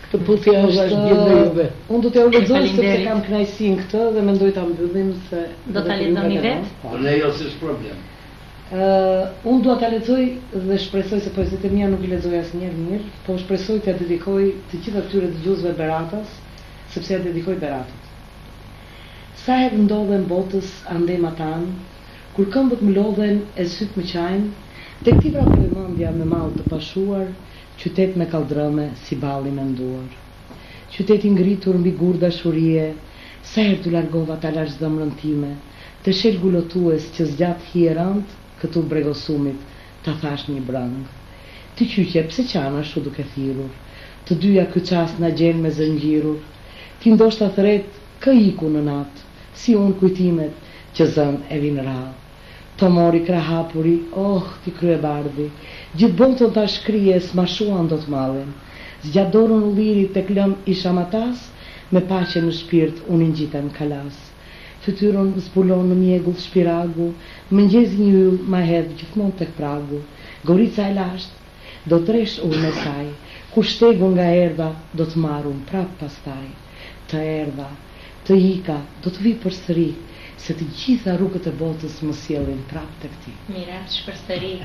Këtë puthja është gjithë juve. Unë do t'ja u lexoj sepse kam kënaqësinë këtë dhe mendoj ta mbyllim se do ta lexoni vetë? Po lejo s'është problem. Unë dua ta lexoj dhe shpresoj se poezitë mia nuk I lexoj asnjëherë mirë, po shpresoj t'ja dedikoj të gjitha këtyre dëgjuesve Beratas, sepse ja dedikoj Beratës. Sa herë ndodhen botës andema tan, kur këmbët më lodhen e syt më qajnë, tek ti vrapë mendja me mall të pashuar, qytet me kaldrëme si balli me nduar. Qyteti ngritur mbi gur dashurie, sa herë t'u largova ta lash zemrën time, të shel gulotues që zgjat hierant, këtu bregosumit, ta thash një brang. Ti qyqe, pse qana shu duke thirur, të dyja kyças na gjen me zëngjirur, ti ndoshta thret, kë iku në natë, si unë kujtimet që zën e vinë ra. Të mori krahapuri, ti krye bardhi, gjithë botën ta shkrije s'ma shuan do t'mallin, zgjat dorën u liri tek lëm isha matas, me paqe në shpirt unë ngjitem kalas. Fytyrën zbulon në mjegull shpiragu, mëngjezi një yll ma hedh gjithmonë tek pragu. Gorica e lasht, do t'resh unë me saj, ku shtegun nga erdha, do t'marrun prap pastaj. Të erdha, të ika, do t'vi përsëri, se të gjitha rrugët e botës më sjellin prap tek ti. Mirat shpërsëri.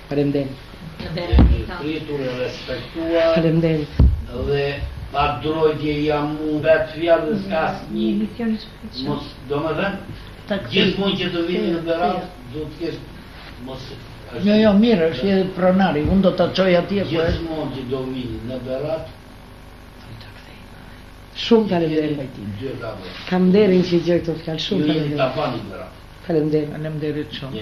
Faleminderit. Pritur e respektuar. Faleminderit. Dhe pa drojtje jam unë vetë fjallës asnjë. Mos, do më thënë, gjithmonë që të vini në Berat, do të kesh mos. Jo, mirë, është edhe pronari, unë do ta çoj atje po. Gjithmonë që do vini në Berat. Shumë faleminderit. Kam nderin që gjej këto fjalë, shumë faleminderit. Ta bani Berat. Faleminderit. Faleminderit shumë.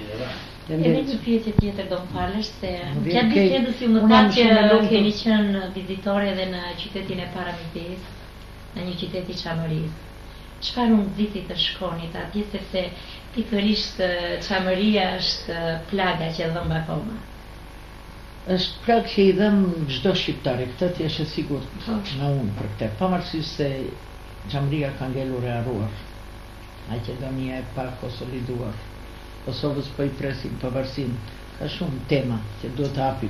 Edhe një pyetje tjetër do më falësh se kja bisedës ju më tha që keni qenë vizitore edhe në qytetin e Paramides, në një qytet I Çamërisë. Çfarë nxiti të shkonit atje sepse pikërisht Çamëria është plaga që dhëmb akoma? Është plagë që I dhëm çdo shqiptari, këtë ti është e sigurt në unë për këtë. Pavarësisht se Çamëria ka ngelur e harruar, Maqedonia e pa konsoliduar. Kosovës po I presim pavarësinë, ka shumë tema që duhet të hapi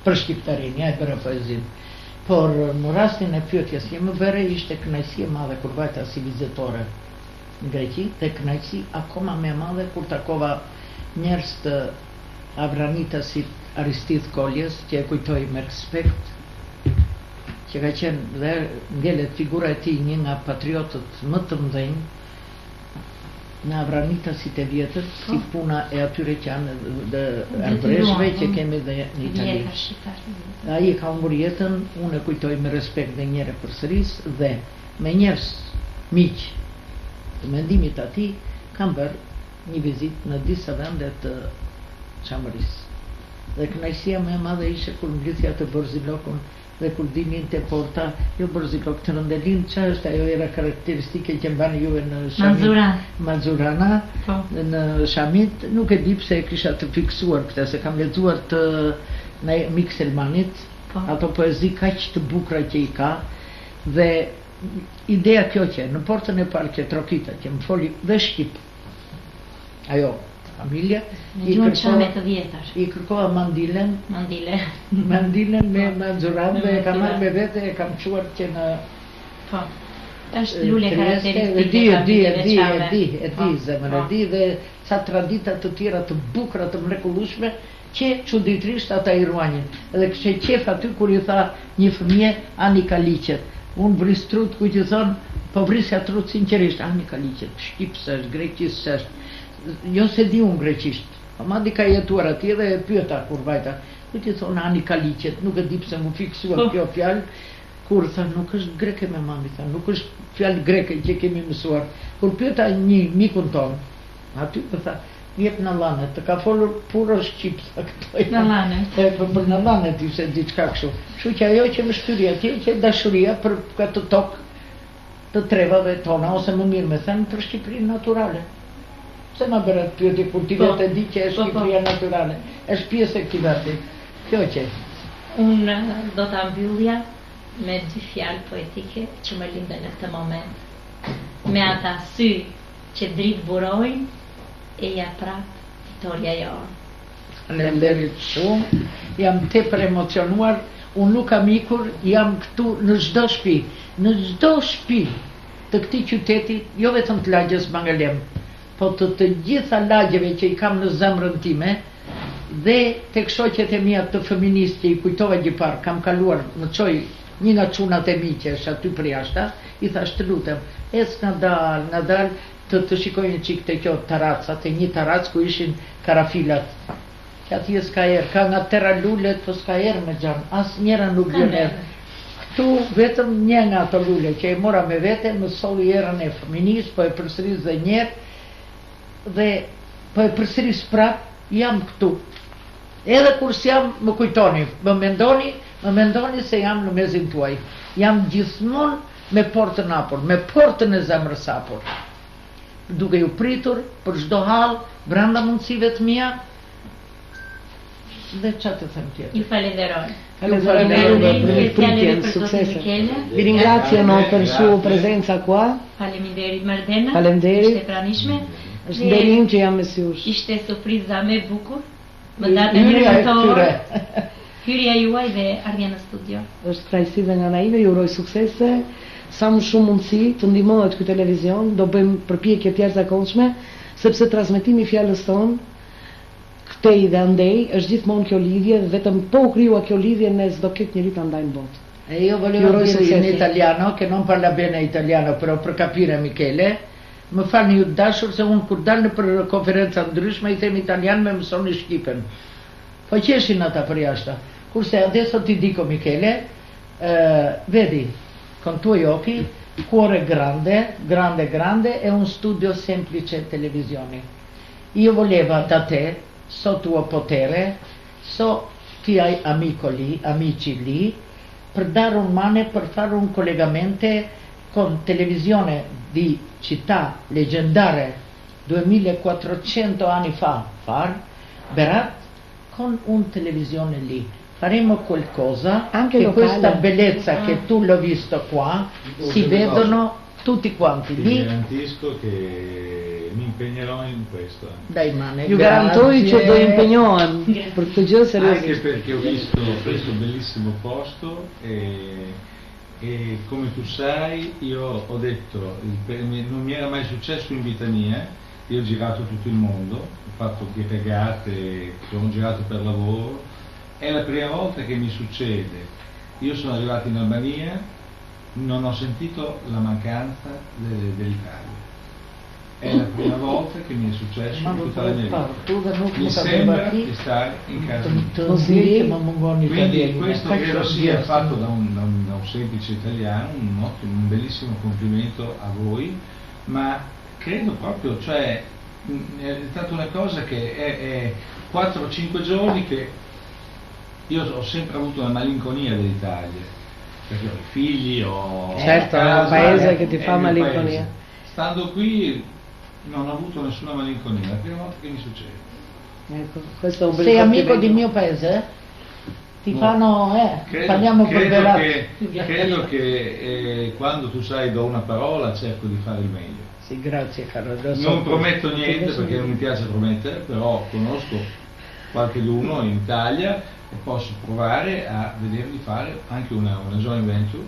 për shqiptarinë, ja e bëra poezinë. Por në rastin e pyetjes që më bëre ishte kënaqësi e madhe kur vajta si vizitore në Greqi, dhe kënaqësi akoma më e madhe kur takova njerëz të Avranitas-it Aristidh Koljes, që e kujtoj me respekt, që ka qenë dhe ngelet figura e tij një nga patriotët më të mëdhenj në Avranitas-it e vjetër, si puna e atyre që janë dhe arbreshve që kemi dhe në Itali. Ai ka humbur jetën, unë e kujtoj me respekt dhe njëre përsëris dhe me njerëz miq të mendimit atij kam bërë një vizitë në disa vende të Çamërisë. Dhe kënaqësia më e madhe ishte kur mblidhja të Borzilokun dhe kur dinin te porta, jo Borzilok të Rëndelin, çfarë është ajo era karakteristike që mbani juve në Shamit? Manzurana. Në Shamit, nuk e di pse e kisha të fiksuar këtë, se kam lexuar të Mik Selmanit, ato poezi kaq të bukura që I ka, dhe ideja kjo që në portën e parë që Trokita, që më foli dhe shqip, ajo familja, I kërkova mandilen me Manzuran dhe e kam marrë me vete, e kam quar që në është lule karakteristike e di zemër, e di dhe sa tradita të tjera të bukura të mrekullueshme që çuditërisht ata I ruajnë. Edhe kishte qef aty kur I tha një fëmijë Ani Kaliqet. Unë vris trut ku që thonë, po vrisja trut sinqerisht, Ani Kaliqet, shqip s'është, greqisht s'është. Jo se di unë greqisht, Amadi ka jetuar atje dhe e pyeta kur vajta, ku ti thonë Ani Kaliqet, nuk e di pse më fiksua kjo fjalë, kur tha nuk është greke me mami, tha nuk është fjalë greke që kemi mësuar. Kur pyeta një mikun tonë, aty më tha, jep në lanet, të ka folur puro shqip, sa këtoj. Në lanet. Për në lanet ishte diçka kështu. Kështu që ajo që më shtyri atje, që dashuria për këtë tokë të trevave tona, ose më mirë me thënë për Shqipërinë naturale. Se ma bërët pyeti kur ti vetë di që është Shqipëria naturale, është pjesë e këtij veti. Kjo që. Unë do ta mbyllja me dy fjalë poetike që më lindën në këtë moment. Me ata sy që dritë burojnë, e ja prap fitoria jonë. Faleminderit shumë. Jam tepër emocionuar. Unë nuk kam ikur, jam këtu në çdo shtëpi të këtij qyteti, jo vetëm të lagjes Mangalem, po të gjitha lagjeve që i kam në zemrën time, dhe tek shoqet e mia të feminist që i kujtova gjipar, kam kaluar, më çoj një nga çunat e mi që është aty për jashta, i thash të lutem, ec ngadal të shikoj një çik të kjo taracat, e një tarac ku ishin karafilat. Që atje s'ka erë, ka nga terra lulet, po s'ka erë me gjanë, as njëra nuk bjën erë. Këtu vetëm një nga ato lule që e mora me vete, më solli erën e feminist, po e përsëris dhe njerë, dhe po e përsëris prap, jam këtu. Edhe kur s'jam, më kujtoni, më mendoni se jam në mezin tuaj. Jam gjithmonë me portën apur, me portën e zemrës apur. Duke ju pritur për çdo hall, brenda mundësive të mia, dhe çfarë të them tjetër. Ju falenderoj. Falenderoj për pritjen, suksese. Vi ringrazio per sua presenza qua. Faleminderit Mardena. Faleminderit. Ishte pranishme. Është nderim që jam me jush. Ishte surpriza më e bukur. Më datë një këtyre. Hyrja juaj dhe ardhja në studio. Është krajsi dhe nga naive, ju uroj suksese, sa më shumë mundësi të ndihmohet ky televizion, do bëjmë përpjekje të jashtëzakonshme, sepse transmetimi i fjalës tonë këtej dhe andej është gjithmonë kjo lidhje, vetëm po u krijua kjo lidhje ne s'do ketë njëri ta ndajmë botë. E io volevo dire in italiano, che non parla bene italiano, però per capire Michele, më falni ju dashur se unë kur dal në për konferenca ndryshme i them italian me mësoni shqipen. Po qeshin ata për jashta. Kurse adesso ti dico Michele, vedi, con tuoi occhi, cuore grande, grande, è un studio semplice televisione. Io volevo da te, so tuo potere, so ti hai amici lì, per dare un mano, per fare un collegamento con televisione di città leggendaria 2400 anni fa, Berat, con un televisione lì. Faremo qualcosa anche che locale. Questa bellezza che tu l'ho visto qua, si vedono tutti quanti Ti lì. garantisco che mi impegnerò in questo. Dai mane, Ju garantoj që do impegnohem për këtë gjë Anche seriozisht. perché ho visto questo bellissimo posto e come tu sai io ho detto, non mi era mai successo in vita mia, io ho girato tutto il mondo, ho fatto regate, sono girato per lavoro, è la prima volta che mi succede. Io sono arrivato in Albania, non ho sentito la mancanza dell'Italia. È la prima volta che mi è successo in tutta la mia vita. Mi sembra di stare in casa mia. Quindi questo credo sia fatto da un semplice italiano, un bellissimo complimento a voi, ma credo proprio, cioè è stata una cosa che è 4 o 5 giorni che io ho sempre avuto una malinconia dell'Italia, perché ho i figli, ho Certo, è un paese che ti fa malinconia. Stando qui non ho avuto nessuna malinconia, è la prima volta che mi succede. Ecco, questo è un bel Sei amico complimento. del mio paese? Ti No. fanno, parliamo per Berat. Credo che quando tu sai do una parola cerco di fare il meglio. Sì, grazie caro. Non prometto niente perché non mi piace promettere, però conosco qualcheduno in Italia e posso provare a vedervi fare anche una joint venture,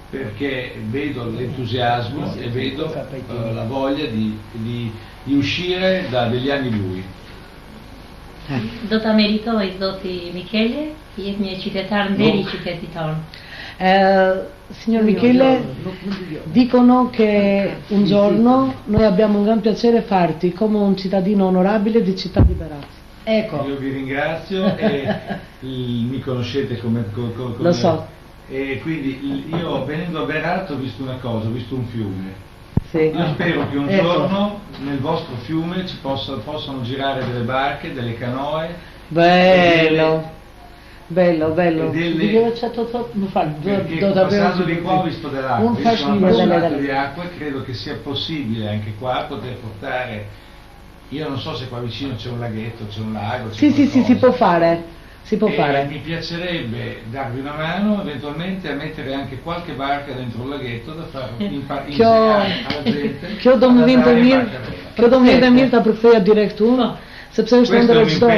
perché vedo l'entusiasmo e vedo la voglia di uscire da degli anni bui. Do ta meritoj zoti Michele, jetë një qytetar nderi i qytetit tonë. Signor Michele, dicono che un giorno noi abbiamo un gran piacere farti come un cittadino onorabile di Città di Berat. Ecco. Io vi ringrazio e mi conoscete come Lo so. E quindi io venendo a Berat ho visto una cosa, ho visto un fiume. Sì. Io spero che un giorno nel vostro fiume ci possano girare delle barche, delle canoe. Bello. Bello. Perché passando di qua ho visto dell'acqua, Un io sono fascino appassionato di acqua e credo che sia possibile anche qua poter portare, io non so se qua vicino c'è un laghetto, c'è un lago, c'è Sì, qualcosa. si può fare. Si può fare. Mi piacerebbe darvi una mano eventualmente a mettere anche qualche barca dentro il laghetto da far insegnare alla gente. Kjo do më vinte mirë ta përktheja direkt unë, sepse është Questo è un ndërgjegjësor.